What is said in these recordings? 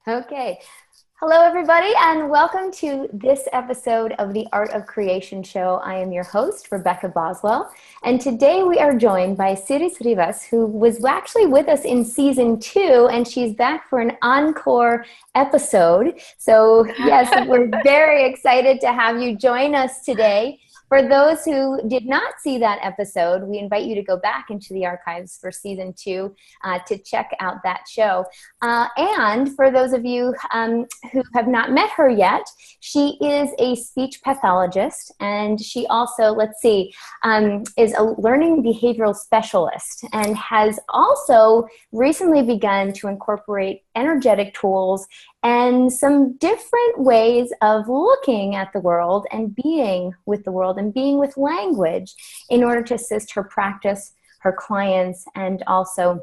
Okay. Hello, everybody, and welcome to this episode of the Art of Creation show. I am your host, Rebecca Boswell, and today we are joined by Ciris Rivas, who was actually with us in season 2, and she's back for an encore episode. So, yes, we're very excited to have you join us today. For those who did not see that episode, we invite you to go back into the archives for season 2 to check out that show. And for those of you who have not met her yet, she is a speech pathologist, and she also, is a learning behavioral specialist, and has also recently begun to incorporate energetic tools and some different ways of looking at the world and being with the world and being with language in order to assist her practice, her clients, and also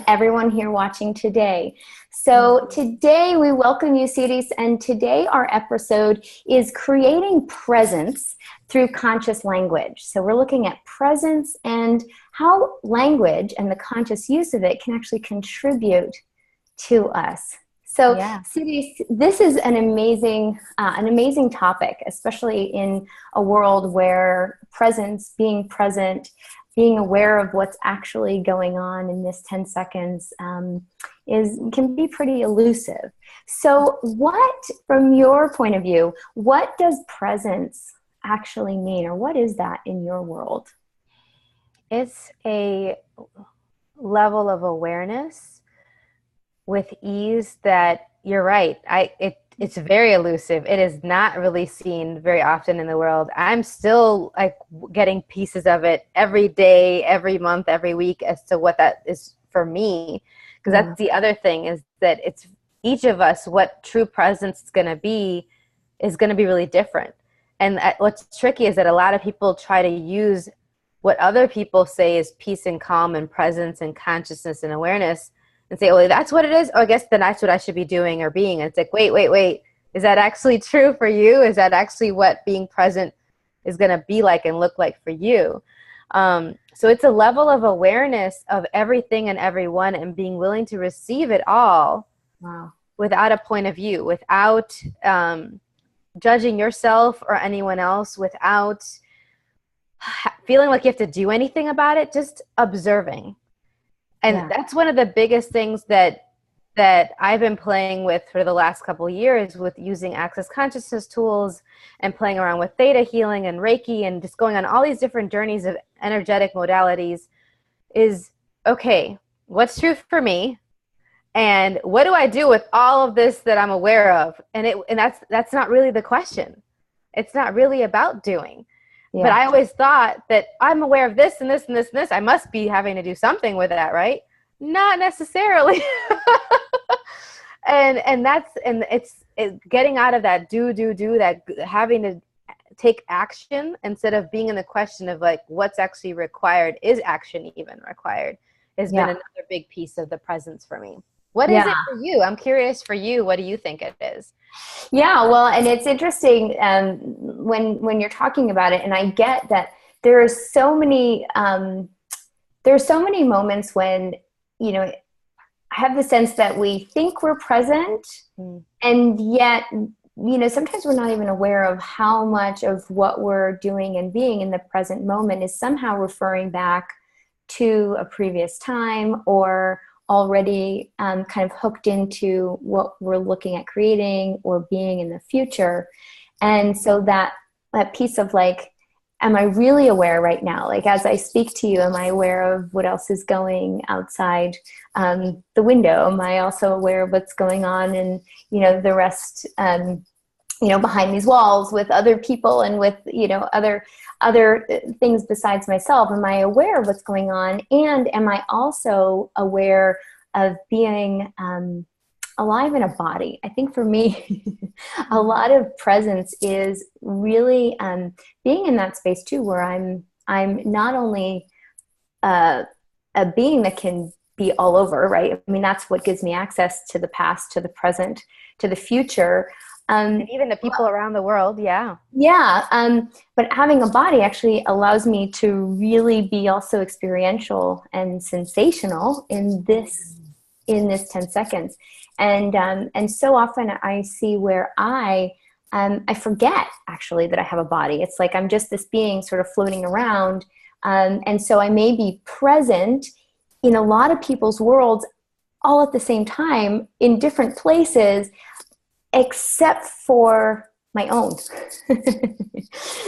everyone here watching today. So today we welcome you, Ciris, and today our episode is creating presence through conscious language. So we're looking at presence and how language and the conscious use of it can actually contribute to us. So, yeah. Ciris, this is an amazing topic, especially in a world where presence, being present, being aware of what's actually going on in this 10 seconds can be pretty elusive. So what, from your point of view, what does presence actually mean, or what is that in your world? It's a level of awareness with ease that, you're right, it's very elusive. It is not really seen very often in the world. I'm still getting pieces of it every day, every month, every week as to what that is for me. Because that's the other thing, is that it's each of us, what true presence is going to be really different. And what's tricky is that a lot of people try to use what other people say is peace and calm and presence and consciousness and awareness and say, oh, that's what it is? Oh, I guess then that's what I should be doing or being. And it's like, wait. Is that actually true for you? Is that actually what being present is going to be like and look like for you? So it's a level of awareness of everything and everyone and being willing to receive it all without a point of view, without judging yourself or anyone else, without feeling like you have to do anything about it, just observing. And that's one of the biggest things that I've been playing with for the last couple of years, with using access consciousness tools and playing around with theta healing and Reiki and just going on all these different journeys of energetic modalities, is, okay, what's true for me? And what do I do with all of this that I'm aware of? And that's not really the question. It's not really about doing. Yeah. But I always thought that I'm aware of this and this and this and this. I must be having to do something with that, right? Not necessarily. and it's getting out of that do, that having to take action instead of being in the question of like what's actually required. Is action even required? Has been another big piece of the presence for me. What is it for you? I'm curious for you. What do you think it is? Yeah, well, and it's interesting when you're talking about it, and I get that there's so many moments when, you know, I have the sense that we think we're present, and yet, you know, sometimes we're not even aware of how much of what we're doing and being in the present moment is somehow referring back to a previous time, or already kind of hooked into what we're looking at creating or being in the future. And so that piece of like, am I really aware right now? Like, as I speak to you, am I aware of what else is going outside the window? Am I also aware of what's going on in, you know, the rest, behind these walls with other people and with, you know, other things besides myself? Am I aware of what's going on? And am I also aware of being alive in a body? I think for me, a lot of presence is really being in that space too, where I'm not only a being that can be all over, right? I mean, that's what gives me access to the past, to the present, to the future. And even the people around the world, but having a body actually allows me to really be also experiential and sensational in this in this 10 seconds. And so often I see where I forget actually that I have a body. It's like I'm just this being sort of floating around. And so I may be present in a lot of people's worlds all at the same time in different places, except for my own.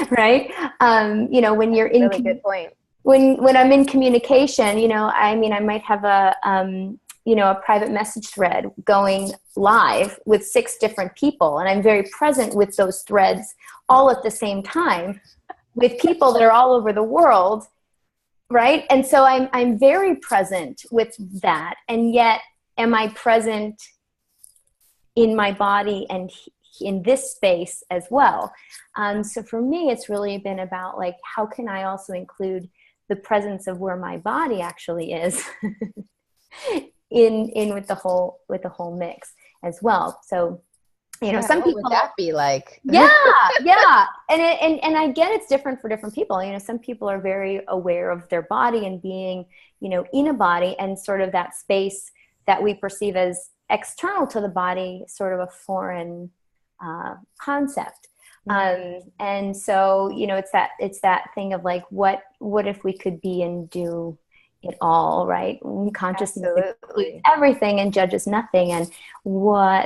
Right? When you're in really good point. When I'm in communication, I might have a private message thread going live with 6 different people, and I'm very present with those threads all at the same time with people that are all over the world, right? And so I'm very present with that, and yet am I present in my body and in this space as well? So for me, it's really been about like, how can I also include the presence of where my body actually is in with the whole mix as well. So some what people, would that be like? yeah, and I get it's different for different people. Some people are very aware of their body and being in a body, and sort of that space that we perceive as external to the body, sort of a foreign concept. And so it's that thing of like, what if we could be and do it all, right? Consciousness includes everything and judges nothing. And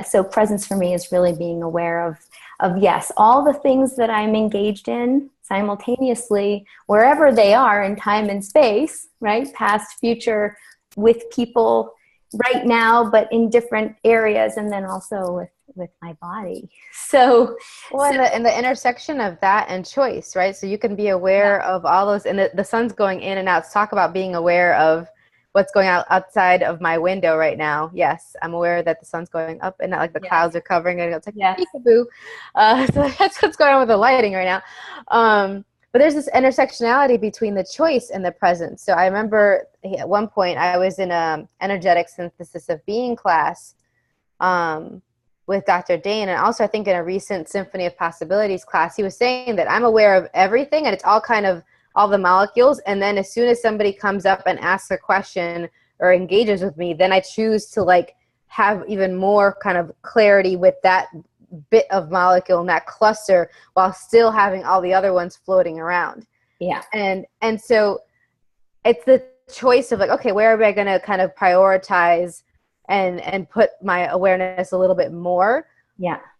so presence for me is really being aware of yes, all the things that I'm engaged in simultaneously, wherever they are in time and space, right? Past, future, with people right now, but in different areas, and then also with my body. So and the intersection of that and choice, right? So you can be aware of all those, and the sun's going in and out. Let's talk about being aware of what's going outside of my window right now. Yes, I'm aware that the sun's going up and like the clouds are covering it. It's like peekaboo. So that's what's going on with the lighting right now. But there's this intersectionality between the choice and the presence. So I remember at one point I was in a energetic synthesis of being class with Dr. Dane, and also I think in a recent Symphony of Possibilities class, he was saying that I'm aware of everything, and it's all kind of all the molecules, and then as soon as somebody comes up and asks a question or engages with me, then I choose to like have even more kind of clarity with that bit of molecule in that cluster while still having all the other ones floating around. Yeah. And so it's the choice of like, okay, where am I going to kind of prioritize and put my awareness a little bit more,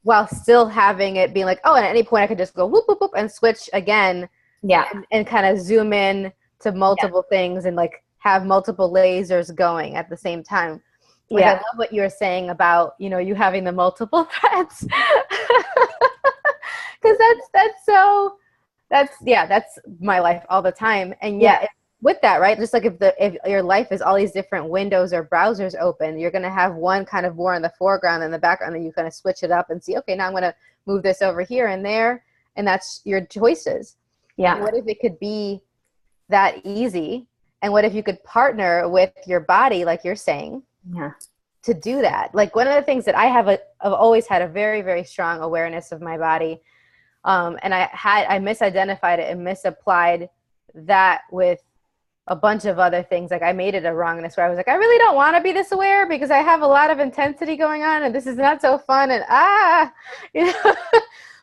while still having it being like, oh, and at any point I could just go whoop, whoop, whoop, and switch again, and kind of zoom in to multiple things and like have multiple lasers going at the same time. Like, I love what you were saying about, you having the multiple threads, because that's my life all the time. And yet with that, right, just like if your life is all these different windows or browsers open, you're going to have one kind of more in the foreground and the background, and you kind of switch it up and see, okay, now I'm going to move this over here and there, and that's your choices. And what if it could be that easy? And what if you could partner with your body, like you're saying, to do that? Like, one of the things that I've always had a very, very strong awareness of my body, and I misidentified it and misapplied that with a bunch of other things. Like, I made it a wrongness where I was like, I really don't want to be this aware because I have a lot of intensity going on and this is not so fun, and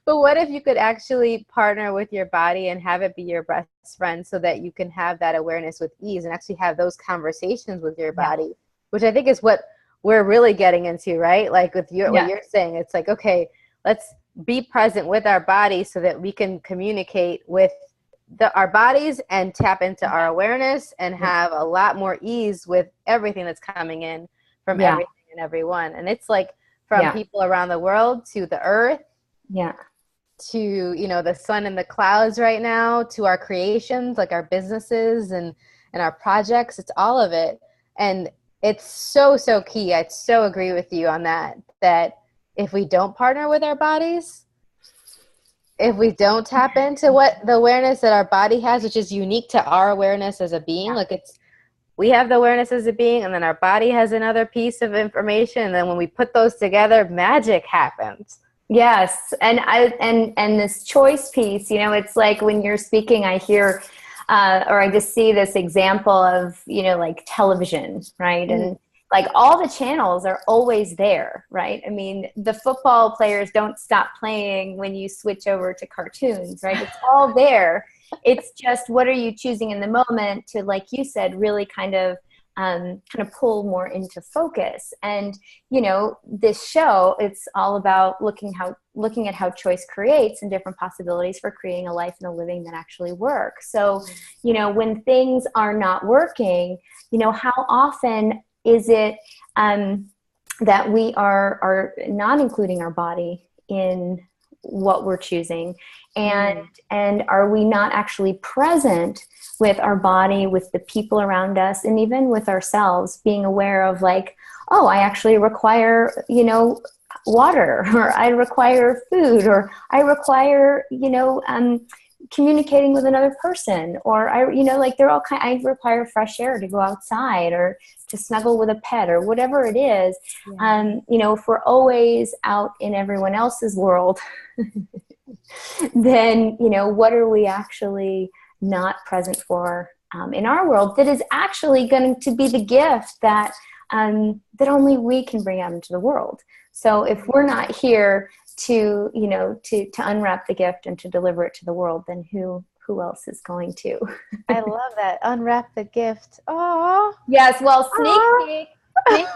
But what if you could actually partner with your body and have it be your best friend, so that you can have that awareness with ease and actually have those conversations with your body, which I think is what we're really getting into, right? Like with what you're saying, it's like, okay, let's be present with our body so that we can communicate with our bodies and tap into our awareness and have a lot more ease with everything that's coming in from everything and everyone. And it's like from people around the world to the earth, to the sun and the clouds right now, to our creations, like our businesses and our projects. It's all of it. And it's so key. I so agree with you on that if we don't partner with our bodies, if we don't tap into what the awareness that our body has, which is unique to our awareness as a being, like we have the awareness as a being, and then our body has another piece of information, and then when we put those together, magic happens. Yes. And this choice piece, it's like when you're speaking, I hear, or I just see this example of, like television, right? And like all the channels are always there, right? I mean, the football players don't stop playing when you switch over to cartoons, right? It's all there. It's just, what are you choosing in the moment to, like you said, really kind of pull more into focus. And, you know, this show, it's all about looking at how choice creates and different possibilities for creating a life and a living that actually work. So, you know, when things are not working, you know, how often is it that we are not including our body in what we're choosing, and are we not actually present with our body, with the people around us, and even with ourselves, being aware of like, oh, I actually require, you know, water, or I require food, or I require, you know, communicating with another person, or I, you know, like I require fresh air to go outside, or to snuggle with a pet, or whatever it is. You know, if we're always out in everyone else's world, then, you know, what are we actually not present for in our world that is actually going to be the gift that that only we can bring out into the world. So if we're not here to, you know, to unwrap the gift and to deliver it to the world, then who else is going to? I love that. Unwrap the gift. Oh. Yes. Well, sneak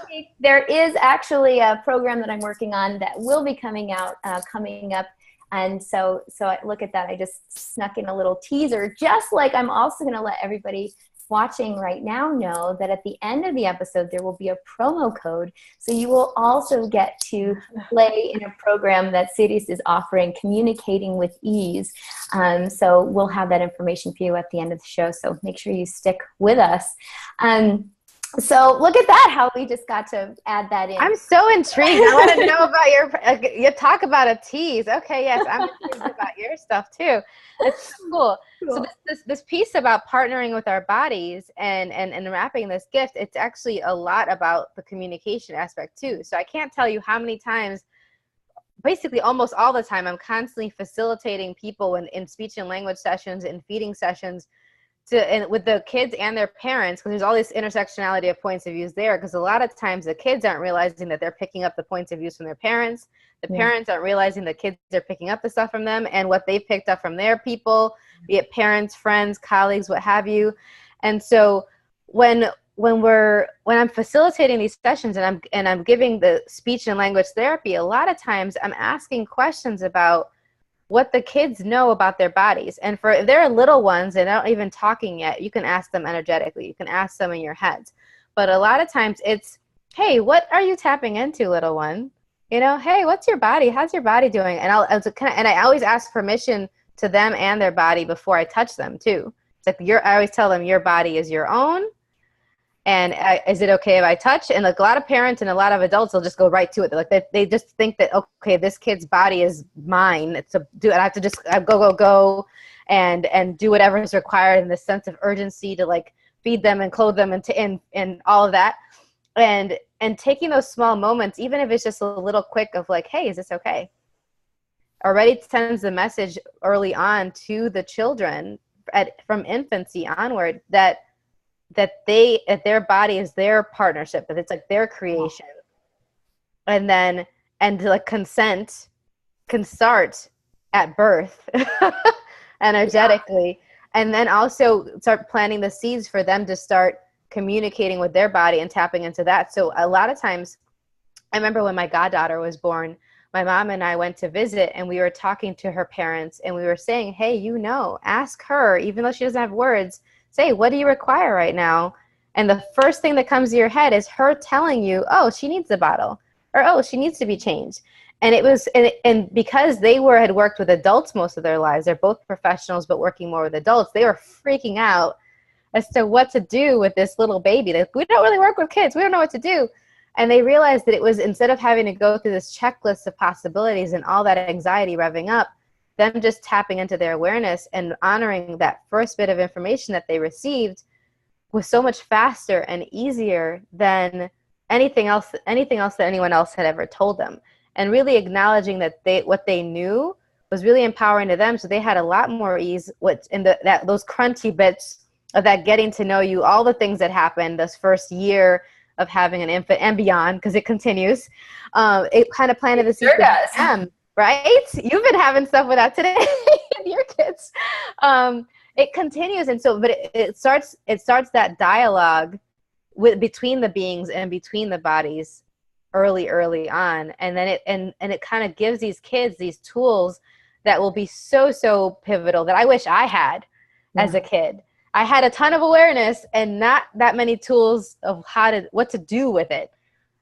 peek. There is actually a program that I'm working on that will be coming out, coming up. And so I look at that. I just snuck in a little teaser, just like I'm also going to let everybody watching right now know that at the end of the episode, there will be a promo code. So you will also get to play in a program that Sirius is offering, Communicating with Ease. So we'll have that information for you at the end of the show. So make sure you stick with us. So look at that, how we just got to add that in. I'm so intrigued. I want to know about you talk about a tease. Okay, yes, I'm intrigued about your stuff too. It's so cool. So this piece about partnering with our bodies and wrapping this gift, it's actually a lot about the communication aspect too. So I can't tell you how many times, basically almost all the time, I'm constantly facilitating people in speech and language sessions and feeding sessions with the kids and their parents, because there's all this intersectionality of points of views there, because a lot of times the kids aren't realizing that they're picking up the points of views from their parents. The parents aren't realizing the kids are picking up the stuff from them and what they picked up from their people, be it parents, friends, colleagues, what have you. And so when I'm facilitating these sessions and I'm giving the speech and language therapy, a lot of times I'm asking questions about what the kids know about their bodies. And if they're little ones and they're not even talking yet, you can ask them energetically. You can ask them in your heads. But a lot of times it's, hey, what are you tapping into, little one? You know, hey, what's your body? How's your body doing? And I always ask permission to them and their body before I touch them too. It's like I always tell them your body is your own. And is it okay if I touch? And like a lot of parents and a lot of adults will just go right to it. They're like they just think that, okay, this kid's body is mine. I have to just go and do whatever is required in this sense of urgency to like feed them and clothe them and all of that. And taking those small moments, even if it's just a little quick of like, hey, is this okay? Already sends the message early on to the children from infancy onward that their body is their partnership, that it's like their creation. And to like consent can start at birth energetically. And then also start planting the seeds for them to start communicating with their body and tapping into that. So a lot of times, I remember when my goddaughter was born, my mom and I went to visit and we were talking to her parents and we were saying, hey, ask her, even though she doesn't have words, say, what do you require right now? And the first thing that comes to your head is her telling you, oh, she needs the bottle, or oh, she needs to be changed. And it was, and because they had worked with adults most of their lives, they're both professionals, but working more with adults, they were freaking out as to what to do with this little baby. We don't really work with kids. We don't know what to do. And they realized that it was, instead of having to go through this checklist of possibilities and all that anxiety revving up, them just tapping into their awareness and honoring that first bit of information that they received was so much faster and easier than anything else that anyone else had ever told them. And really acknowledging that what they knew was really empowering to them, so they had a lot more ease those crunchy bits of that getting to know you, all the things that happened this first year of having an infant and beyond, because it continues. It kind of planted the seed sure does. for them, right? You've been having stuff with that today, your kids. It continues, and so, but it starts that dialogue between the beings and between the bodies early on, and then it kind of gives these kids these tools that will be so pivotal, that I wish I had as a kid. I had a ton of awareness and not that many tools of what to do with it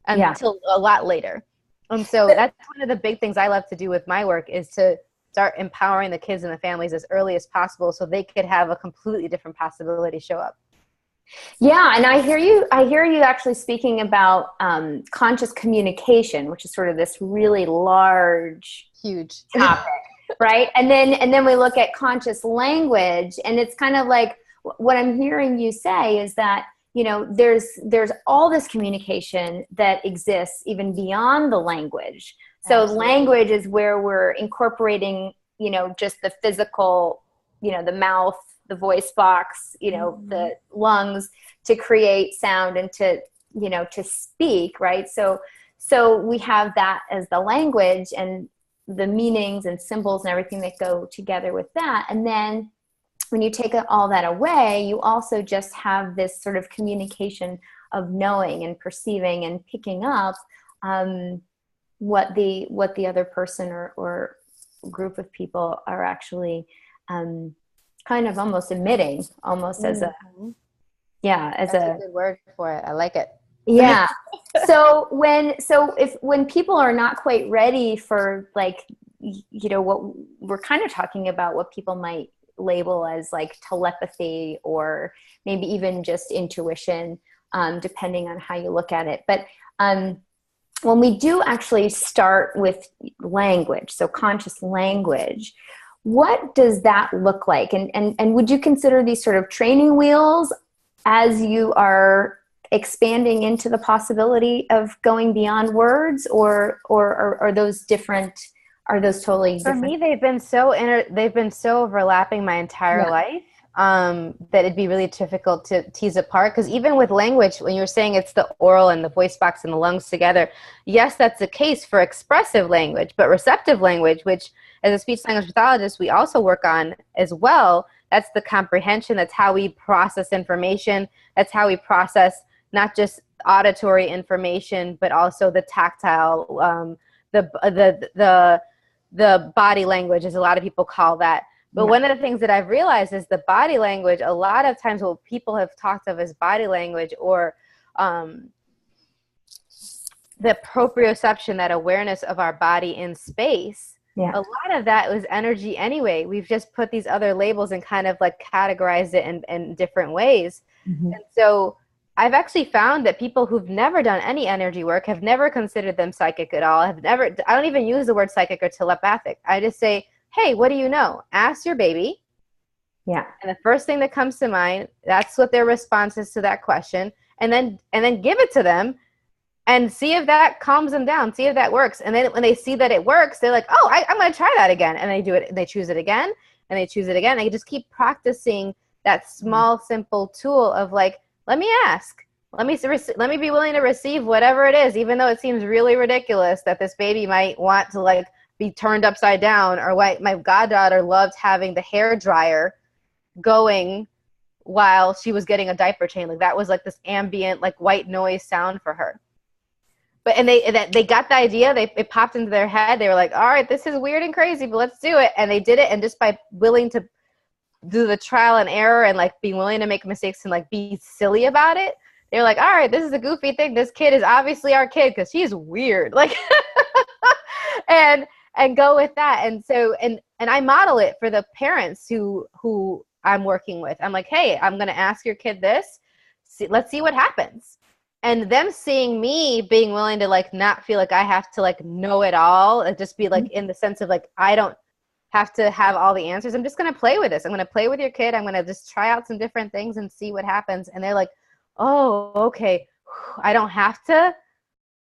until a lot later. And so that's one of the big things I love to do with my work, is to start empowering the kids and the families as early as possible, so they could have a completely different possibility show up. Yeah, and I hear you actually speaking about conscious communication, which is sort of this really large, huge topic, right? And then we look at conscious language, and it's kind of like what I'm hearing you say is that, you know, there's all this communication that exists even beyond the language. So Absolutely. Language is where we're incorporating, you know, just the physical, you know, the mouth, the voice box, you know, the lungs, to create sound and to, you know, to speak, right? So we have that as the language, and the meanings and symbols and everything that go together with that. And then when you take all that away, you also just have this sort of communication of knowing and perceiving and picking up what the other person or group of people are actually kind of almost emitting, almost as a That's a good word for it. I like it. Yeah. So when people are not quite ready for, like, you know, what we're kind of talking about, what people might label as like telepathy, or maybe even just intuition, depending on how you look at it. But when we do actually start with language, so conscious language, what does that look like? And would you consider these sort of training wheels as you are expanding into the possibility of going beyond words, or are those different? Are those totally different? For me, they've been so overlapping my entire life that it'd be really difficult to tease apart. Because even with language, when you're saying it's the oral and the voice box and the lungs together, yes, that's the case for expressive language, but receptive language, which as a speech language pathologist we also work on as well, that's the comprehension. That's how we process information. That's how we process not just auditory information, but also the tactile, the body language, as a lot of people call that. But one of the things that I've realized is the body language, a lot of times what people have talked of as body language, or the proprioception, that awareness of our body in space, a lot of that was energy anyway. We've just put these other labels and kind of like categorized it in different ways. And so I've actually found that people who've never done any energy work, have never considered them psychic at all, I don't even use the word psychic or telepathic. I just say, hey, what do you know? Ask your baby. Yeah. And the first thing that comes to mind, that's what their response is to that question. And then give it to them and see if that calms them down, see if that works. And then when they see that it works, they're like, oh, I'm going to try that again. And they do it, they choose it again, and they choose it again. They just keep practicing that small, simple tool of like, let me ask. Let me be willing to receive whatever it is, even though it seems really ridiculous that this baby might want to like be turned upside down, or what my goddaughter loved having the hair dryer going while she was getting a diaper change. Like that was like this ambient, like white noise sound for her. But and they got the idea. It popped into their head. They were like, all right, this is weird and crazy, but let's do it. And they did it. And just by willing to do the trial and error and like being willing to make mistakes and like be silly about it, they're like, all right, this is a goofy thing. This kid is obviously our kid because she's weird. Like, and go with that. And so, and I model it for the parents who I'm working with. I'm like, hey, I'm going to ask your kid this. Let's see what happens. And them seeing me being willing to like not feel like I have to like know it all, and just be like in the sense of like I don't have to have all the answers. I'm just going to play with this. I'm going to play with your kid. I'm going to just try out some different things and see what happens. And they're like, oh, okay, I don't have to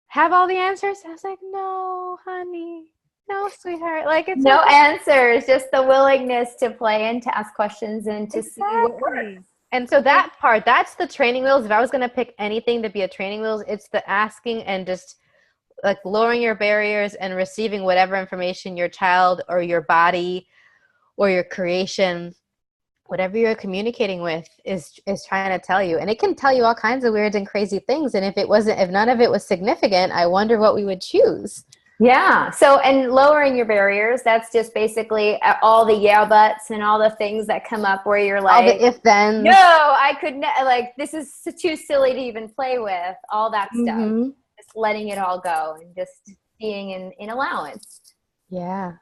have all the answers. I was like, no, honey, no, sweetheart. Like it's no answers, just the willingness to play and to ask questions and to see what works. And so that part, that's the training wheels. If I was going to pick anything to be a training wheels, it's the asking and just like lowering your barriers and receiving whatever information your child or your body or your creation, whatever you're communicating with is trying to tell you. And it can tell you all kinds of weird and crazy things. And if none of it was significant, I wonder what we would choose. Yeah. So, and lowering your barriers, that's just basically all the yeah buts and all the things that come up where you're like, all the if then. No, I could like, this is too silly to even play with, all that stuff. Just letting it all go and just being in allowance. Yeah.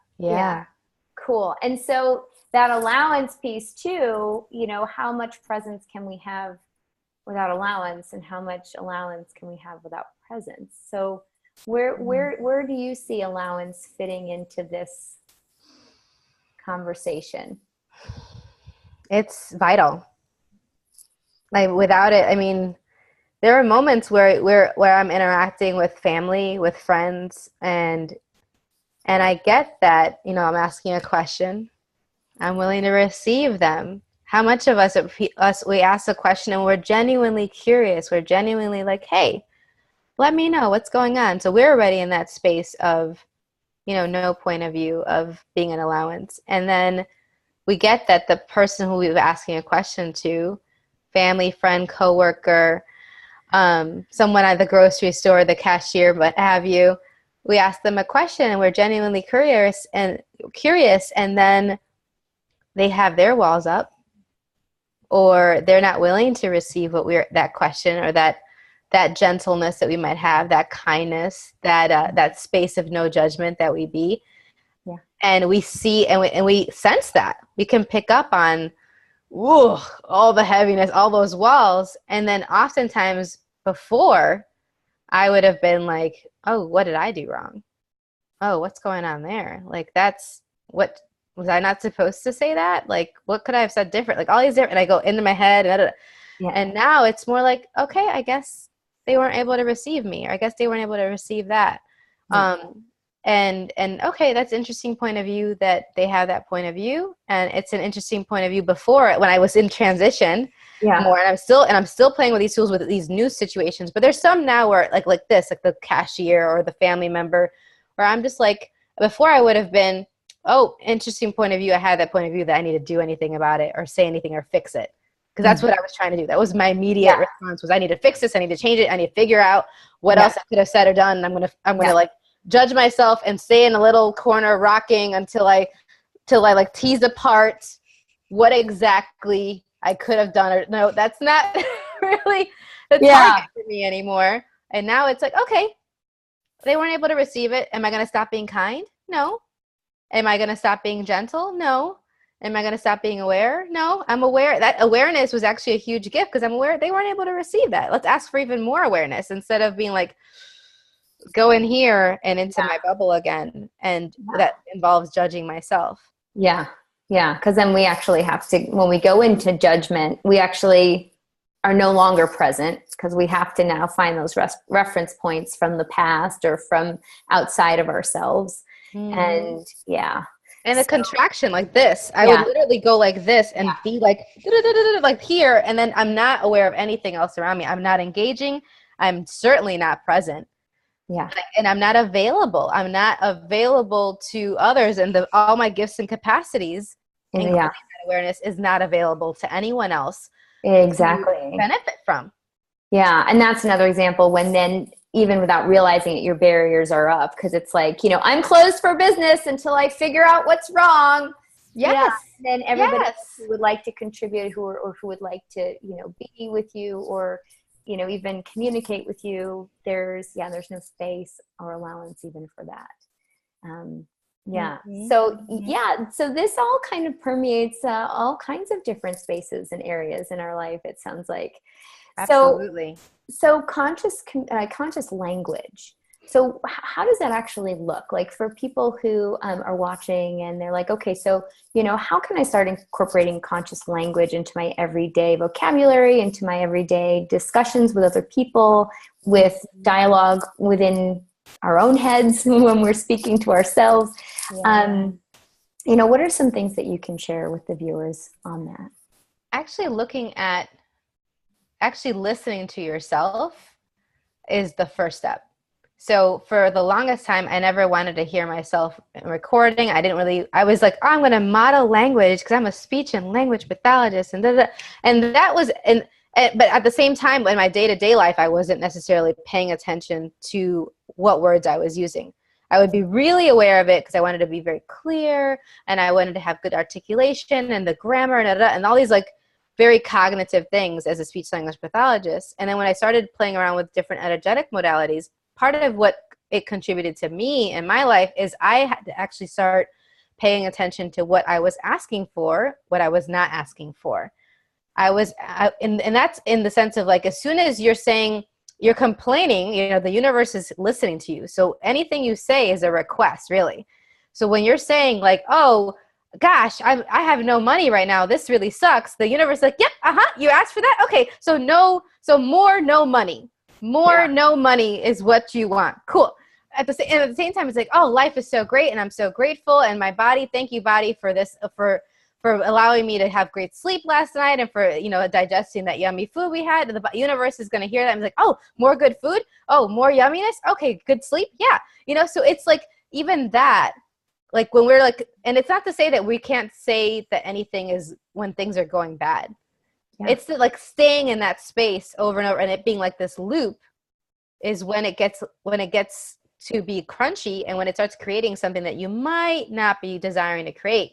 Cool. And so that allowance piece too, you know, how much presence can we have without allowance, and how much allowance can we have without presence? So where do you see allowance fitting into this conversation? It's vital. Like without it, I mean, there are moments where I'm interacting with family, with friends, and I get that, you know, I'm asking a question. I'm willing to receive them. How much of us we ask a question and we're genuinely curious. We're genuinely like, hey, let me know what's going on. So we're already in that space of, you know, no point of view of being an allowance. And then we get that the person who we were asking a question to, family, friend, coworker, someone at the grocery store, the cashier, what have you, we ask them a question and we're genuinely curious, and then they have their walls up, or they're not willing to receive that question, or that gentleness that we might have, that kindness, that space of no judgment that we be. Yeah. And we see and we sense that. We can pick up on all the heaviness, all those walls. And then oftentimes before, I would have been like, oh, what did I do wrong? Oh, what's going on there? Like, was I not supposed to say that? Like, what could I have said different? Like all these different, and I go into my head and now it's more like, okay, I guess they weren't able to receive me, or I guess they weren't able to receive that. And okay, that's an interesting point of view that they have that point of view. And it's an interesting point of view before, when I was in transition more, and I'm still playing with these tools with these new situations. But there's some now where like this, like the cashier or the family member, where I'm just like, before I would have been, oh, interesting point of view. I had that point of view that I need to do anything about it or say anything or fix it. Because that's what I was trying to do. That was my immediate response, was I need to fix this. I need to change it. I need to figure out what else I could have said or done. And I'm gonna like judge myself and stay in a little corner rocking until I like tease apart what exactly I could have done. Or no, that's not really the target for me anymore. And now it's like, okay, they weren't able to receive it. Am I going to stop being kind? No. Am I going to stop being gentle? No. Am I going to stop being aware? No. I'm aware. That awareness was actually a huge gift, because I'm aware they weren't able to receive that. Let's ask for even more awareness, instead of being like, go in here and into my bubble again. And that involves judging myself. Yeah. Because then we actually have to, when we go into judgment, we actually are no longer present, because we have to now find those reference points from the past or from outside of ourselves. And and a contraction like this, I would literally go like this and be like here, and then I'm not aware of anything else around me. I'm not engaging. I'm certainly not present. And I'm not available. I'm not available to others, and all my gifts and capacities, including that awareness, is not available to anyone else. Exactly. To benefit from. Yeah. And that's another example when then, even without realizing it, your barriers are up, because it's like, you know, I'm closed for business until I figure out what's wrong. And then everybody else who would like to contribute, who would like to, you know, be with you, or, you know, even communicate with you, there's no space or allowance even for that. So this all kind of permeates all kinds of different spaces and areas in our life, it sounds like. Absolutely. So conscious language. So how does that actually look like for people who are watching and they're like, okay, so, you know, how can I start incorporating conscious language into my everyday vocabulary, into my everyday discussions with other people, with dialogue within our own heads when we're speaking to ourselves? You know, what are some things that you can share with the viewers on that? Actually listening to yourself is the first step. So for the longest time, I never wanted to hear myself recording. I was like, oh, I'm going to model language because I'm a speech and language pathologist. And, and that was, but at the same time, in my day-to-day life, I wasn't necessarily paying attention to what words I was using. I would be really aware of it because I wanted to be very clear and I wanted to have good articulation and the grammar and all these like very cognitive things as a speech language pathologist. And then when I started playing around with different energetic modalities, part of what it contributed to me in my life is I had to actually start paying attention to what I was asking for, what I was not asking for. And that's in the sense of like, as soon as you're saying, you're complaining, the universe is listening to you. So anything you say is a request, really. So when you're saying like, oh, gosh, I have no money right now, this really sucks, the universe is like, yep, you asked for that? Okay, so more no money. No money is what you want. Cool. At the same time, it's like, oh, life is so great and I'm so grateful. And my body, thank you, body, for this, for allowing me to have great sleep last night and for, digesting that yummy food we had. And the universe is going to hear that and be like, oh, more good food. Oh, more yumminess. Okay, good sleep. Yeah. So it's like, even that, like when we're like, and it's not to say that we can't say that anything is when things are going bad. Yeah. It's like staying in that space over and over, and it being like this loop is when it gets to be crunchy and when it starts creating something that you might not be desiring to create.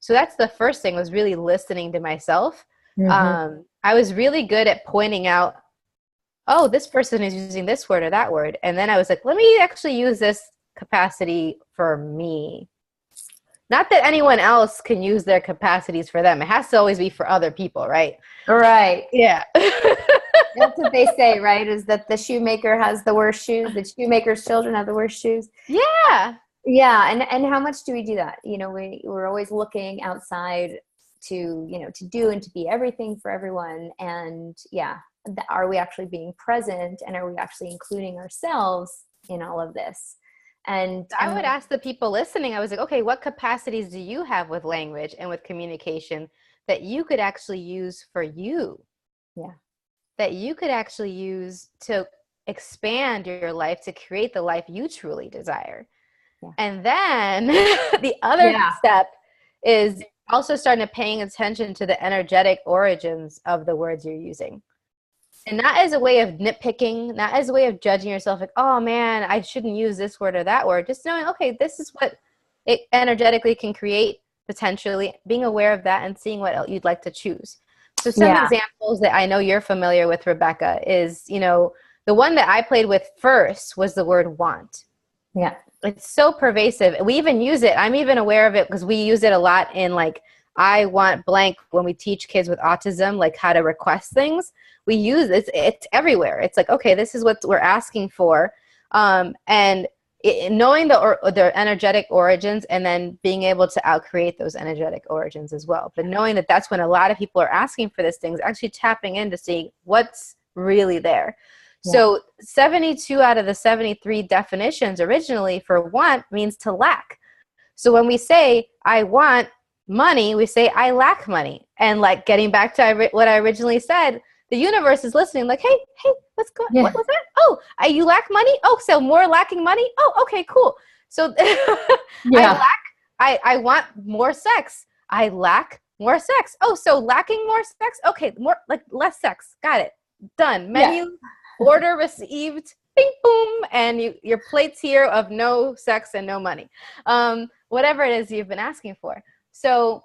So that's the first thing, was really listening to myself. Mm-hmm. I was really good at pointing out, oh, this person is using this word or that word. And then I was like, let me actually use this capacity for me. Not that anyone else can use their capacities for them. It has to always be for other people, right? Right. Yeah. That's what they say, right? Is that the shoemaker has the worst shoes. The shoemaker's children have the worst shoes. Yeah. Yeah. And how much do we do that? We're always looking outside to do and to be everything for everyone. And yeah, are we actually being present, and are we actually including ourselves in all of this? And I would ask the people listening, I was like, okay, what capacities do you have with language and with communication that you could actually use for you? Yeah. That you could actually use to expand your life, to create the life you truly desire. Yeah. And then the other step is also starting to paying attention to the energetic origins of the words you're using. And not as a way of nitpicking, not as a way of judging yourself, like, oh man, I shouldn't use this word or that word. Just knowing, okay, this is what it energetically can create, potentially, being aware of that and seeing what you'd like to choose. So some examples that I know you're familiar with, Rebecca, is, the one that I played with first was the word want. Yeah. It's so pervasive. We even use it. I'm even aware of it because we use it a lot in like, I want blank when we teach kids with autism, like how to request things. We use it. It's everywhere. It's like, okay, this is what we're asking for. And knowing the energetic origins and then being able to outcreate those energetic origins as well. But knowing that that's when a lot of people are asking for these things, actually tapping in to see what's really there. Yeah. So 72 out of the 73 definitions originally for want means to lack. So when we say, I want money, we say, I lack money. And like getting back to what I originally said, the universe is listening like, hey, what's going on? Yeah. What was that? Oh, you lack money? Oh, so more lacking money? Oh, okay, cool. So I want more sex. I lack more sex. Oh, so lacking more sex? Okay, more like less sex. Got it. Done. Menu order received. Bing, boom. And your plate's here of no sex and no money. Whatever it is you've been asking for. So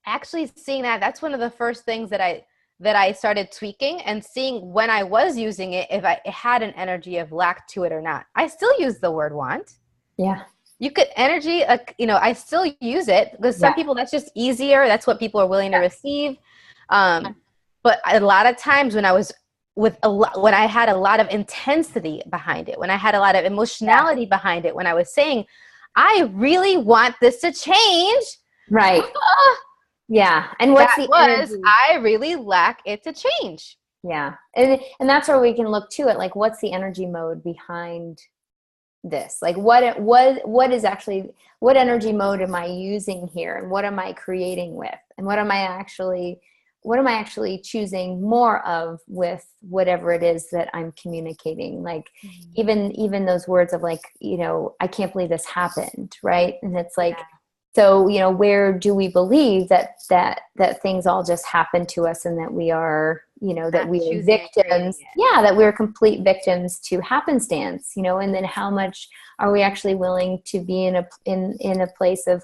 actually seeing that's one of the first things that I started tweaking and seeing when I was using it, if it had an energy of lack to it or not. I still use the word want. Yeah. You could I still use it because some people, that's just easier. That's what people are willing to receive. But a lot of times when I was when I had a lot of intensity behind it, when I had a lot of emotionality behind it, when I was saying, I really want this to change. Right. Yeah. And what's the energy? I really lack it to change. Yeah. And that's where we can look to it. Like, what's the energy mode behind this? Like what energy mode am I using here? And what am I creating with? And what am I actually what am I actually choosing more of with whatever it is that I'm communicating? Like even those words of like, I can't believe this happened, right? And it's like, so, where do we believe that things all just happen to us and that we are, that we are victims? Yeah, that we're complete victims to happenstance, and then how much are we actually willing to be in a place of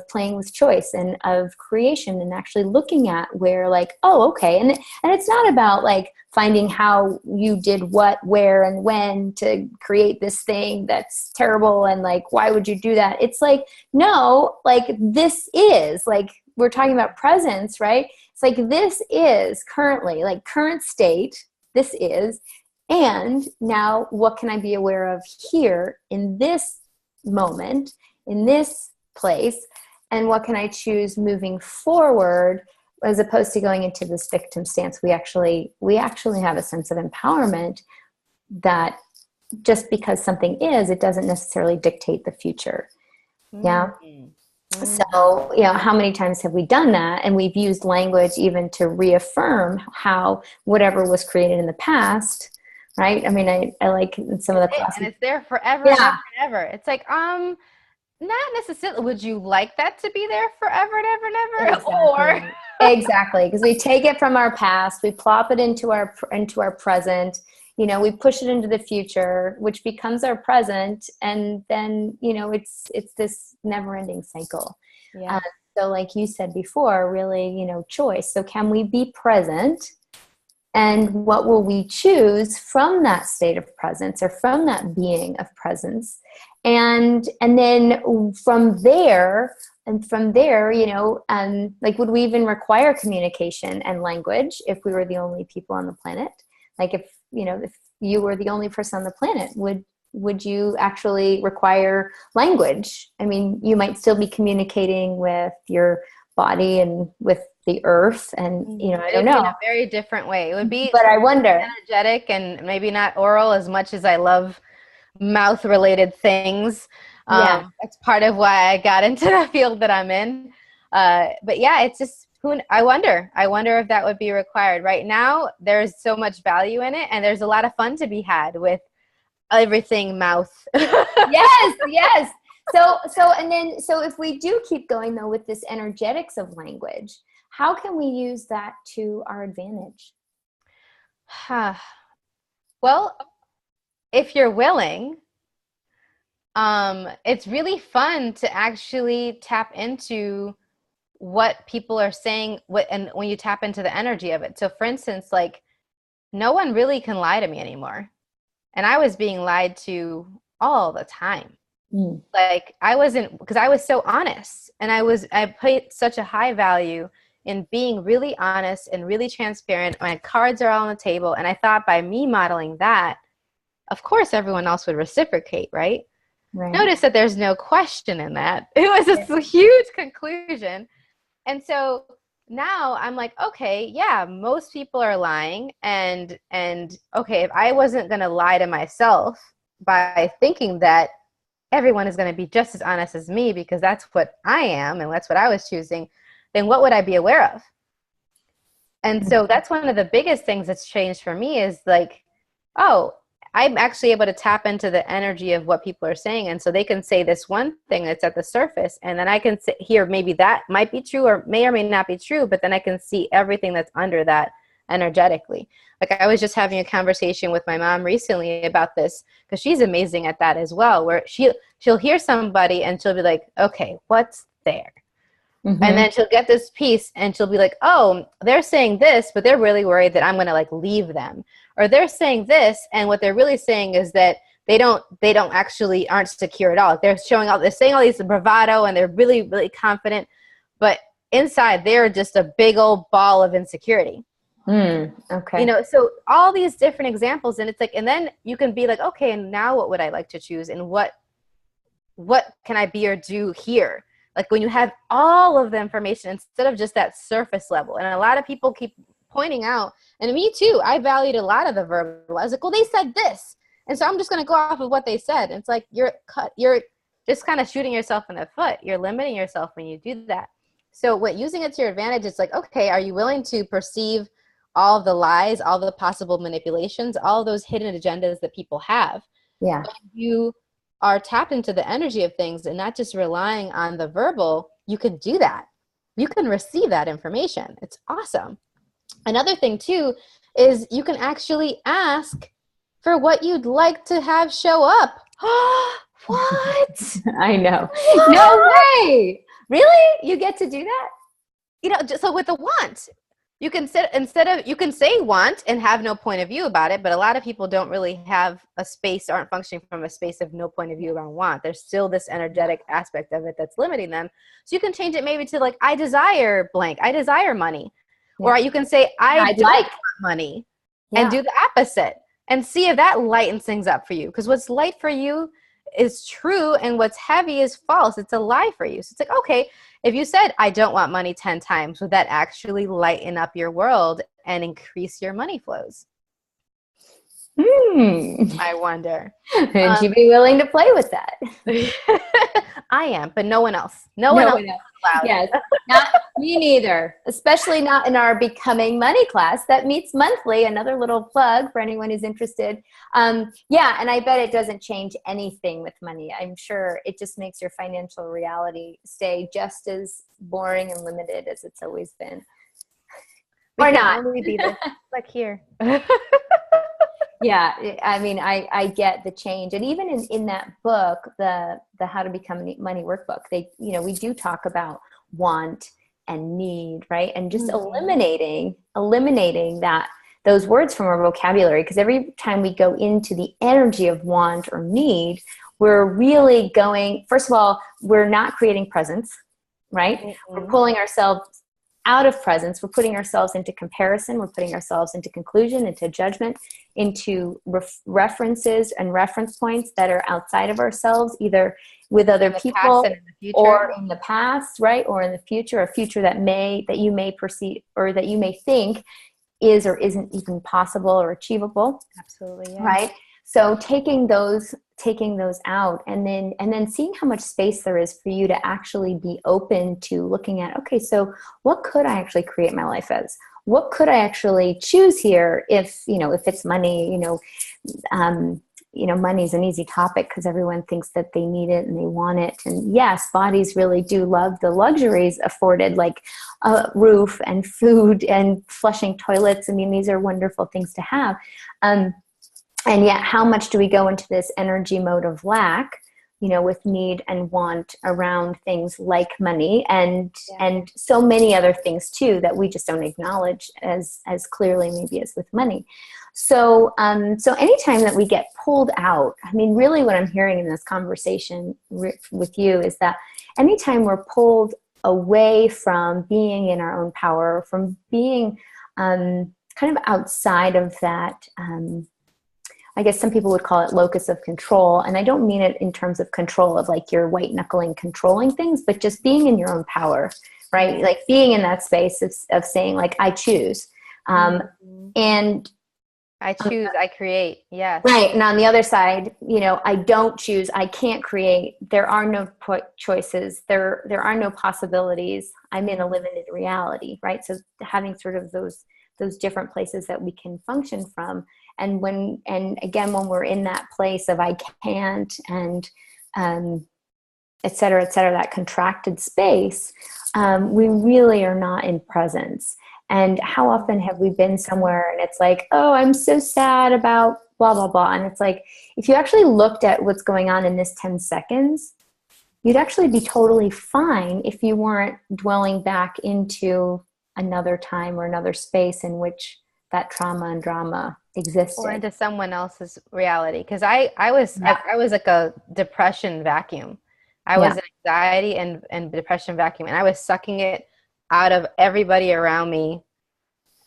playing with choice and of creation and actually looking at where like, oh, okay. And it's not about like finding how you did what, where, and when to create this thing that's terrible. And like, why would you do that? It's like, no, like this is like, we're talking about presence, right? It's like, this is currently like current state. This is, and now what can I be aware of here in this moment, in this place? And what can I choose moving forward, as opposed to going into this victim stance? We actually have a sense of empowerment that just because something is, it doesn't necessarily dictate the future. Yeah. So, how many times have we done that? And we've used language even to reaffirm how whatever was created in the past, right? I mean, I like some of the classes. And it's there forever and ever and ever. It's like, not necessarily. Would you like that to be there forever and ever and ever? Exactly. Or exactly, because we take it from our past, we plop it into our present. We push it into the future, which becomes our present, and then it's this never-ending cycle. Yeah. So, like you said before, really, choice. So, can we be present? And what will we choose from that state of presence or from that being of presence? And then from there, like, would we even require communication and language if we were the only people on the planet? Like if you were the only person on the planet, would you actually require language? I mean, you might still be communicating with your body and with the earth, and I don't know, in a very different way. It would be, but I wonder, energetic and maybe not oral as much as I love mouth related things. That's part of why I got into the field that I'm in. But yeah, it's just, I wonder if that would be required. Right now, there's so much value in it, and there's a lot of fun to be had with everything mouth. yes. So if we do keep going though with this energetics of language, how can we use that to our advantage? Well, if you're willing, it's really fun to actually tap into what people are saying, and when you tap into the energy of it. So for instance, like, no one really can lie to me anymore. And I was being lied to all the time. Like, because I was so honest, and I put such a high value in being really honest and really transparent. My cards are all on the table. And I thought by me modeling that, of course, everyone else would reciprocate, right? Notice that there's no question in that. It was just a huge conclusion. And so now I'm like, okay, yeah, most people are lying. And okay, if I wasn't going to lie to myself by thinking that everyone is going to be just as honest as me because that's what I am and that's what I was choosing, then what would I be aware of? And so that's one of the biggest things that's changed for me is like, oh, I'm actually able to tap into the energy of what people are saying. And so they can say this one thing that's at the surface, and then I can hear maybe that might be true or may not be true, but then I can see everything that's under that energetically. Like, I was just having a conversation with my mom recently about this, because she's amazing at that as well, where she'll hear somebody and she'll be like, okay, what's there? And then she'll get this piece and she'll be like, oh, they're saying this, but they're really worried that I'm going to like leave them. Or they're saying this, and what they're really saying is that they aren't secure at all. They're saying all these bravado, and they're really, really confident, but inside they're just a big old ball of insecurity. Okay. So all these different examples, and it's like, and then you can be like, okay, and now what would I like to choose, and what can I be or do here? Like, when you have all of the information instead of just that surface level. And a lot of people keep pointing out, and me too, I valued a lot of the verbal. I was like, well, they said this, and so I'm just going to go off of what they said. And it's like, you're just kind of shooting yourself in the foot. You're limiting yourself when you do that. So what using it to your advantage, it's like, okay, are you willing to perceive all the lies, all the possible manipulations, all those hidden agendas that people have? Yeah. When you are tapped into the energy of things and not just relying on the verbal, you can do that. You can receive that information. It's awesome. Another thing too is you can actually ask for what you'd like to have show up. What? I know. What? No way. Really? You get to do that? You know, just so with the want, you can you can say want and have no point of view about it, but a lot of people don't really have a space, aren't functioning from a space of no point of view around want. There's still this energetic aspect of it that's limiting them. So you can change it maybe to like, I desire blank, I desire money. Yeah. Or you can say, I don't like want money, yeah. and do the opposite and see if that lightens things up for you. Because what's light for you is true, and what's heavy is false. It's a lie for you. So it's like, okay, if you said, I don't want money 10 times, would that actually lighten up your world and increase your money flows? I wonder. Would you be willing to play with that? I am, but no one else. No one else else. Allowed. Yes, not me neither. Especially not in our Becoming Money class that meets monthly. Another little plug for anyone who's interested. Yeah, and I bet it doesn't change anything with money. I'm sure it just makes your financial reality stay just as boring and limited as it's always been. We or can not. Only be this, like here. Yeah, I mean, I get the change. And even in that book, the How to Become Money workbook, we do talk about want and need, right? And just eliminating those words from our vocabulary. Because every time we go into the energy of want or need, we're really going, first of all, we're not creating presence, right? Mm-hmm. We're pulling ourselves out of presence. We're putting ourselves into comparison. We're putting ourselves into conclusion, into judgment, into references and reference points that are outside of ourselves, either with other people or in the past, right? Or in the future, a future that you may perceive or that you may think is or isn't even possible or achievable. Absolutely. Yeah. Right? So taking those out and then seeing how much space there is for you to actually be open to looking at, okay, so what could I actually create my life as? What could I actually choose here if it's money, money is an easy topic because everyone thinks that they need it and they want it. And yes, bodies really do love the luxuries afforded, like a roof and food and flushing toilets. I mean, these are wonderful things to have. And yet, how much do we go into this energy mode of lack, with need and want around things like money and so many other things too that we just don't acknowledge as clearly maybe as with money. So anytime that we get pulled out, I mean, really what I'm hearing in this conversation with you is that anytime we're pulled away from being in our own power, from being kind of outside of that, I guess some people would call it locus of control. And I don't mean it in terms of control of like you're white knuckling controlling things, but just being in your own power, right? Like being in that space of saying like, I choose. And I choose, I create. Yes. Right. And on the other side, I don't choose, I can't create. There are no choices. There are no possibilities. I'm in a limited reality, right? So having sort of those different places that we can function from. And again, when we're in that place of I can't and et cetera, that contracted space, we really are not in presence. And how often have we been somewhere and it's like, oh, I'm so sad about blah, blah, blah. And it's like, if you actually looked at what's going on in this 10 seconds, you'd actually be totally fine if you weren't dwelling back into another time or another space in which that trauma and drama existed. Or into someone else's reality. Because I was like a depression vacuum. I was an anxiety and depression vacuum, and I was sucking it out of everybody around me,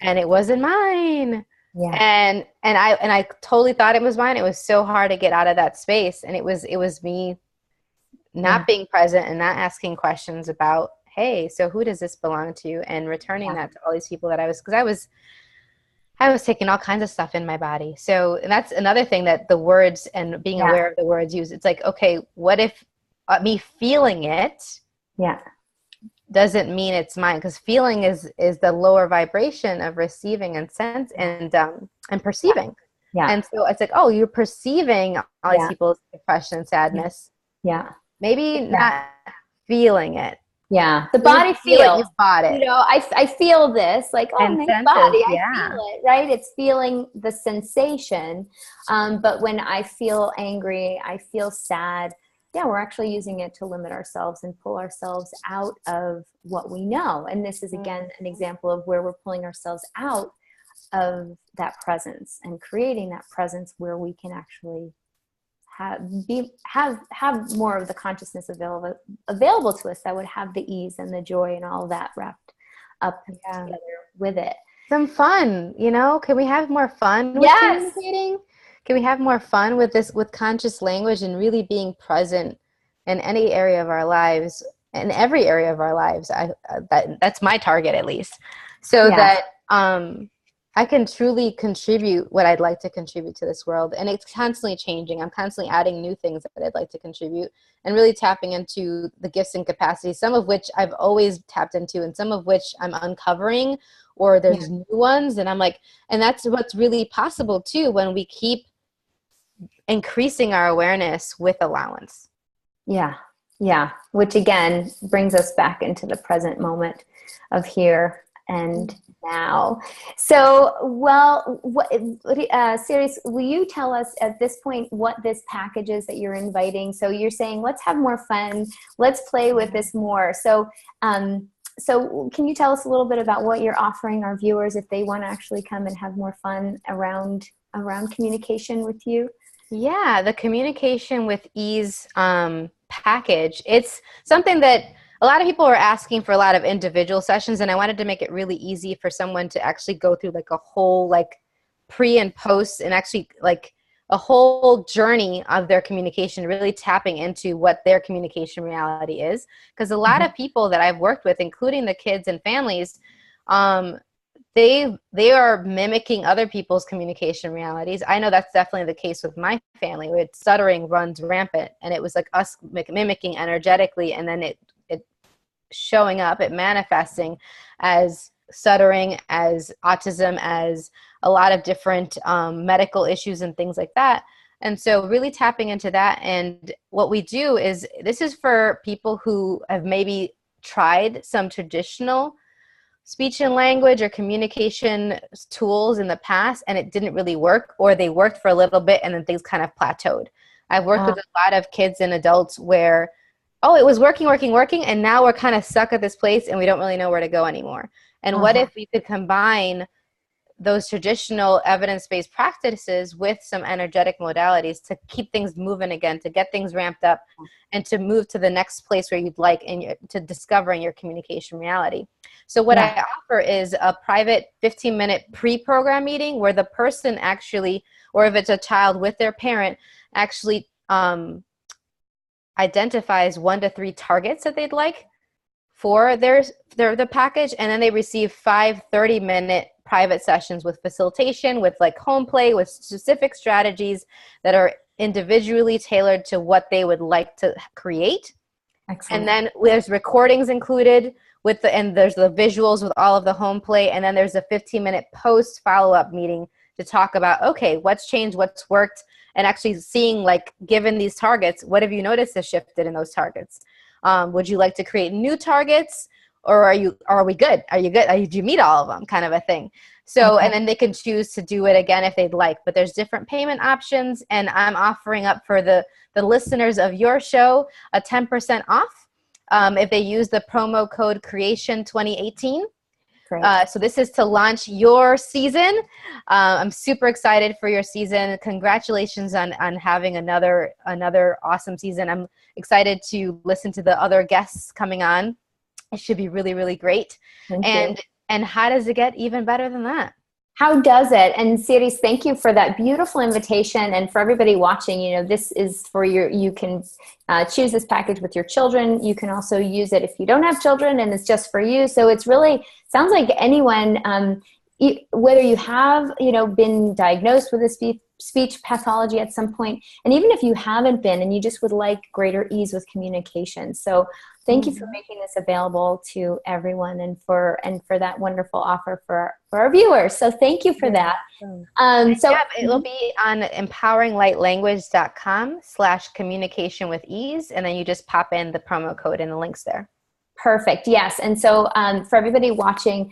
and it wasn't mine. Yeah. And I totally thought it was mine. It was so hard to get out of that space, and it was me not being present and not asking questions about, hey, so who does this belong to, and returning that to all these people that I was taking all kinds of stuff in my body. So and that's another thing that the words and being aware of the words use. It's like, okay, what if me feeling it doesn't mean it's mine, because feeling is the lower vibration of receiving and sense and perceiving. Yeah. And so it's like, oh, you're perceiving all these people's depression and sadness. Yeah. Maybe not feeling it. Yeah. The body feels. You bought it. You know, I feel this, like, oh, And my senses, body, I feel it, right? It's feeling the sensation. But when I feel angry, I feel sad, yeah, we're actually using it to limit ourselves and pull ourselves out of what we know. And this is, again, an example of where we're pulling ourselves out of that presence and creating that presence where we can actually have more of the consciousness available to us that would have the ease and the joy and all that wrapped up together with it. Some fun, you know? Can we have more fun with communicating? Can we have more fun with this, with conscious language, and really being present in any area of our lives, in every area of our lives? That's my target, at least, so that I can truly contribute what I'd like to contribute to this world. And it's constantly changing. I'm constantly adding new things that I'd like to contribute, and really tapping into the gifts and capacities, some of which I've always tapped into and some of which I'm uncovering, or there's new ones. And I'm like, and that's what's really possible too, when we keep increasing our awareness with allowance. Yeah. Yeah. Which again brings us back into the present moment of here and now. So, well, Sirius, will you tell us at this point what this package is that you're inviting? So you're saying, let's have more fun. Let's play with this more. So, so can you tell us a little bit about what you're offering our viewers if they want to actually come and have more fun around communication with you? Yeah, the Communication with Ease package. It's something that a lot of people are asking for, a lot of individual sessions, and I wanted to make it really easy for someone to actually go through like a whole like pre and post, and actually like a whole journey of their communication, really tapping into what their communication reality is. Because a lot of people that I've worked with, including the kids and families, they are mimicking other people's communication realities. I know that's definitely the case with my family, where stuttering runs rampant, and it was like us mimicking energetically, and then it showing up, it manifesting as stuttering, as autism, as a lot of different medical issues and things like that. And so really tapping into that. And what we do is, this is for people who have maybe tried some traditional speech and language or communication tools in the past, and it didn't really work, or they worked for a little bit and then things kind of plateaued. I've worked with a lot of kids and adults where, oh, it was working, and now we're kind of stuck at this place and we don't really know where to go anymore. And what if we could combine those traditional evidence-based practices with some energetic modalities to keep things moving again, to get things ramped up, and to move to the next place where you'd like, and to discovering your communication reality. So what I offer is a private 15-minute pre-program meeting where the person actually, or if it's a child with their parent, actually identifies 1 to 3 targets that they'd like for the package, and then they receive 5 30-minute private sessions with facilitation, with like home play, with specific strategies that are individually tailored to what they would like to create. Excellent. And then there's recordings included with and there's the visuals with all of the home play, and then there's a 15-minute post follow-up meeting to talk about, okay, what's changed, what's worked, and actually seeing, like, given these targets, what have you noticed has shifted in those targets? Would you like to create new targets, or are we good? Are you good? Did you meet all of them, kind of a thing? So, and then they can choose to do it again if they'd like, but there's different payment options, and I'm offering up for the listeners of your show a 10% off if they use the promo code CREATION2018. So this is to launch your season. I'm super excited for your season. Congratulations on having another awesome season. I'm excited to listen to the other guests coming on. It should be really, really great. And how does it get even better than that? How does it? And Sirius, thank you for that beautiful invitation. And for everybody watching, you know, this is for you can choose this package with your children. You can also use it if you don't have children and it's just for you. So it's really, sounds like anyone, whether you have, been diagnosed with a speech pathology at some point, and even if you haven't been and you just would like greater ease with communication. So thank you for making this available to everyone, and for that wonderful offer for our viewers. So thank you for that. It'll be on empoweringlightlanguage.com/communication with ease, and then you just pop in the promo code and the links there. Perfect. Yes. And so for everybody watching,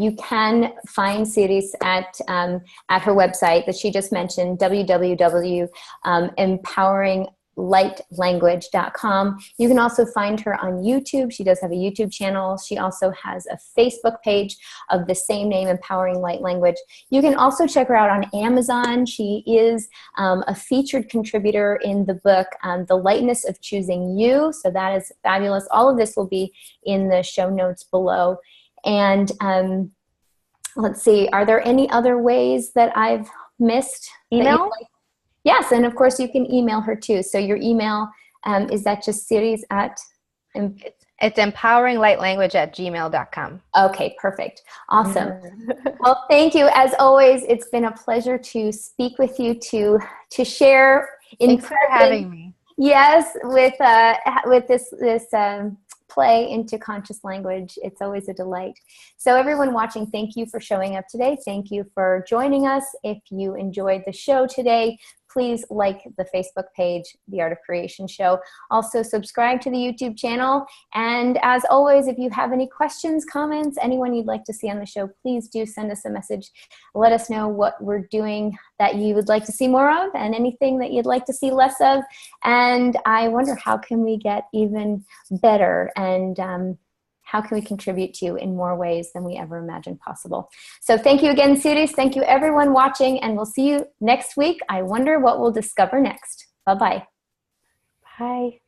you can find Siris at her website that she just mentioned, www.empoweringlightlanguage.com. You can also find her on YouTube. She does have a YouTube channel. She also has a Facebook page of the same name, Empowering Light Language. You can also check her out on Amazon. She is a featured contributor in the book, The Lightness of Choosing You. So that is fabulous. All of this will be in the show notes below. And let's see, are there any other ways that I've missed? Email? Yes, and of course you can email her too. So your email, is that just Siris at? It's empoweringlightlanguage@gmail.com. Okay, perfect. Awesome. Well, thank you. As always, it's been a pleasure to speak with you, to share. Thanks for having me. Yes, with this play into conscious language. It's always a delight. So everyone watching, thank you for showing up today. Thank you for joining us. If you enjoyed the show today, please like the Facebook page, The Art of Creation Show. Also subscribe to the YouTube channel. And as always, if you have any questions, comments, anyone you'd like to see on the show, please do send us a message. Let us know what we're doing that you would like to see more of, and anything that you'd like to see less of. And I wonder, how can we get even better, and how can we contribute to you in more ways than we ever imagined possible? So thank you again, Siris. Thank you everyone watching, and we'll see you next week. I wonder what we'll discover next. Bye-bye. Bye.